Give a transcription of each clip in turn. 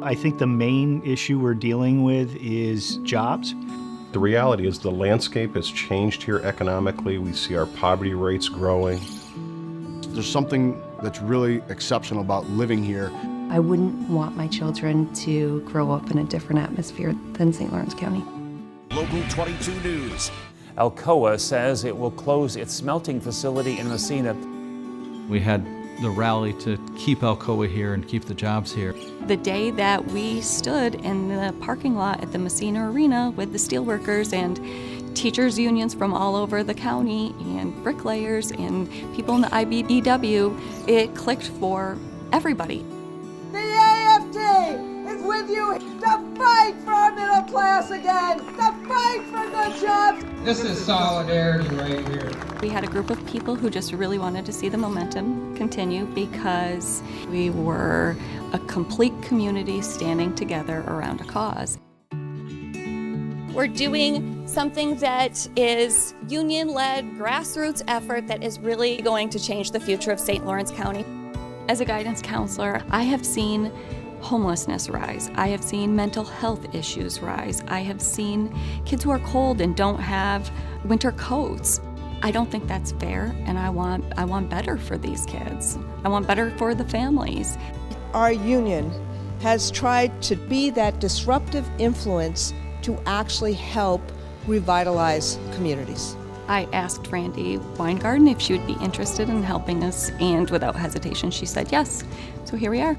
I think the main issue we're dealing with is jobs. The reality is the landscape has changed here economically. We see our poverty rates growing. There's something that's really exceptional about living here. I wouldn't want my children to grow up in a different atmosphere than St. Lawrence County. Local 22 News. Alcoa says it will close its smelting facility in Massena. We had the rally to keep Alcoa here and keep the jobs here. The day that we stood in the parking lot at the Massena Arena with the steelworkers and teachers unions from all over the county and bricklayers and people in the IBEW, it clicked for everybody. The AFT is with you to fight for our middle class again, to fight for good jobs. This is solidarity right here. We had a group of people who just really wanted to see the momentum continue because we were a complete community standing together around a cause. We're doing something that is union-led, grassroots effort that is really going to change the future of St. Lawrence County. As a guidance counselor, I have seen homelessness rise. I have seen mental health issues rise. I have seen kids who are cold and don't have winter coats. I don't think that's fair, and I want better for these kids. I want better for the families. Our union has tried to be that disruptive influence to actually help revitalize communities. I asked Randy Weingarten if she would be interested in helping us, and without hesitation, she said yes. So here we are.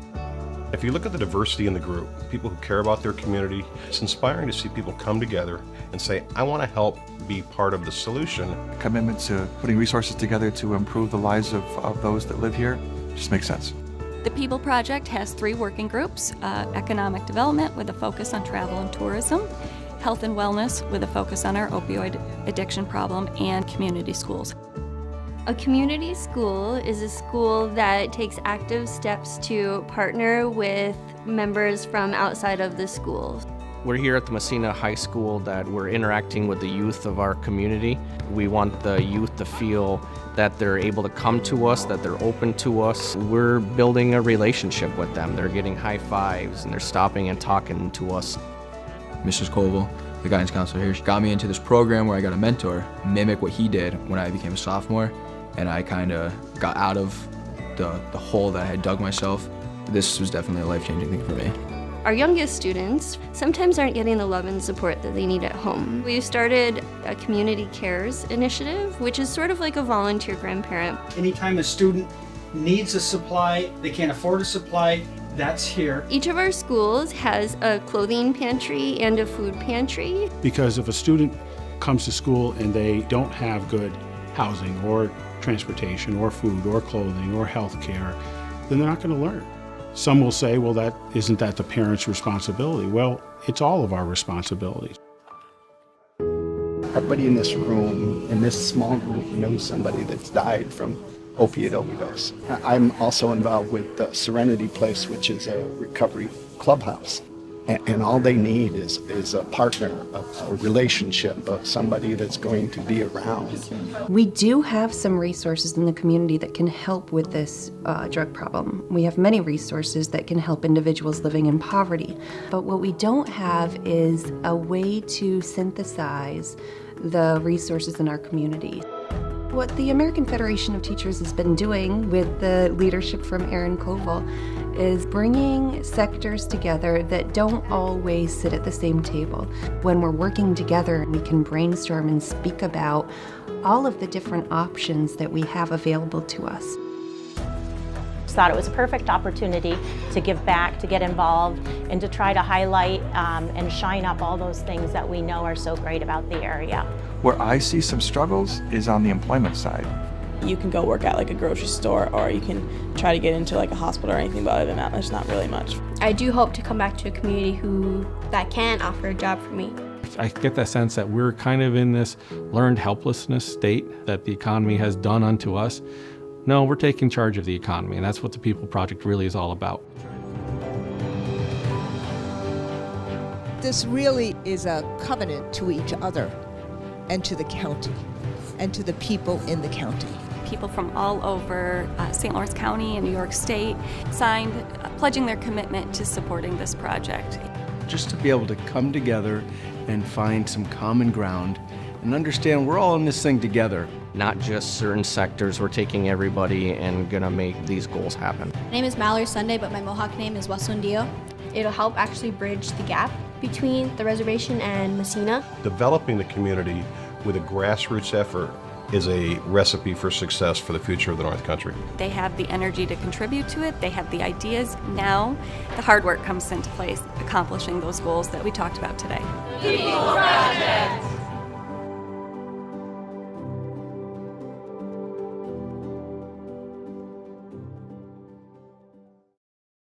If you look at the diversity in the group, people who care about their community, it's inspiring to see people come together and say, I want to help be part of the solution. Commitment to putting resources together to improve the lives of those that live here just makes sense. The People Project has 3 working groups: economic development with a focus on travel and tourism, health and wellness with a focus on our opioid addiction problem, and community schools. A community school is a school that takes active steps to partner with members from outside of the school. We're here at the Massena High School that we're interacting with the youth of our community. We want the youth to feel that they're able to come to us, that they're open to us. We're building a relationship with them. They're getting high fives and they're stopping and talking to us. Mrs. Koval, the guidance counselor here, she got me into this program where I got a mentor, mimic what he did when I became a sophomore, and I kind of got out of the hole that I had dug myself. This was definitely a life-changing thing for me. Our youngest students sometimes aren't getting the love and support that they need at home. We've started a Community Cares initiative, which is sort of like a volunteer grandparent. Anytime a student needs a supply, they can't afford a supply, that's here. Each of our schools has a clothing pantry and a food pantry. Because if a student comes to school and they don't have good housing or transportation or food or clothing or health care, then they're not going to learn. Some will say, well, isn't that the parents' responsibility? Well, it's all of our responsibilities. Everybody in this room, in this small group, knows somebody that's died from opiate overdose. I'm also involved with the Serenity Place, which is a recovery clubhouse. And all they need is a partner, a relationship, of somebody that's going to be around. We do have some resources in the community that can help with this drug problem. We have many resources that can help individuals living in poverty. But what we don't have is a way to synthesize the resources in our community. What the American Federation of Teachers has been doing with the leadership from Erin Koval is bringing sectors together that don't always sit at the same table. When we're working together, we can brainstorm and speak about all of the different options that we have available to us. Thought it was a perfect opportunity to give back, to get involved, and to try to highlight and shine up all those things that we know are so great about the area. Where I see some struggles is on the employment side. You can go work at like a grocery store, or you can try to get into like a hospital or anything, but other than that, there's not really much. I do hope to come back to a community that can offer a job for me. I get the sense that we're kind of in this learned helplessness state that the economy has done unto us. No, we're taking charge of the economy, and that's what the People Project really is all about. This really is a covenant to each other and to the county and to the people in the county. people from all over St. Lawrence County and New York State signed pledging their commitment to supporting this project. Just to be able to come together and find some common ground and understand we're all in this thing together. Not just certain sectors, we're taking everybody and gonna make these goals happen. My name is Mallory Sunday, but my Mohawk name is Wasundio. It'll help actually bridge the gap between the reservation and Massena. Developing the community with a grassroots effort is a recipe for success for the future of the North Country. They have the energy to contribute to it, they have the ideas. Now the hard work comes into place, accomplishing those goals that we talked about today. People Project!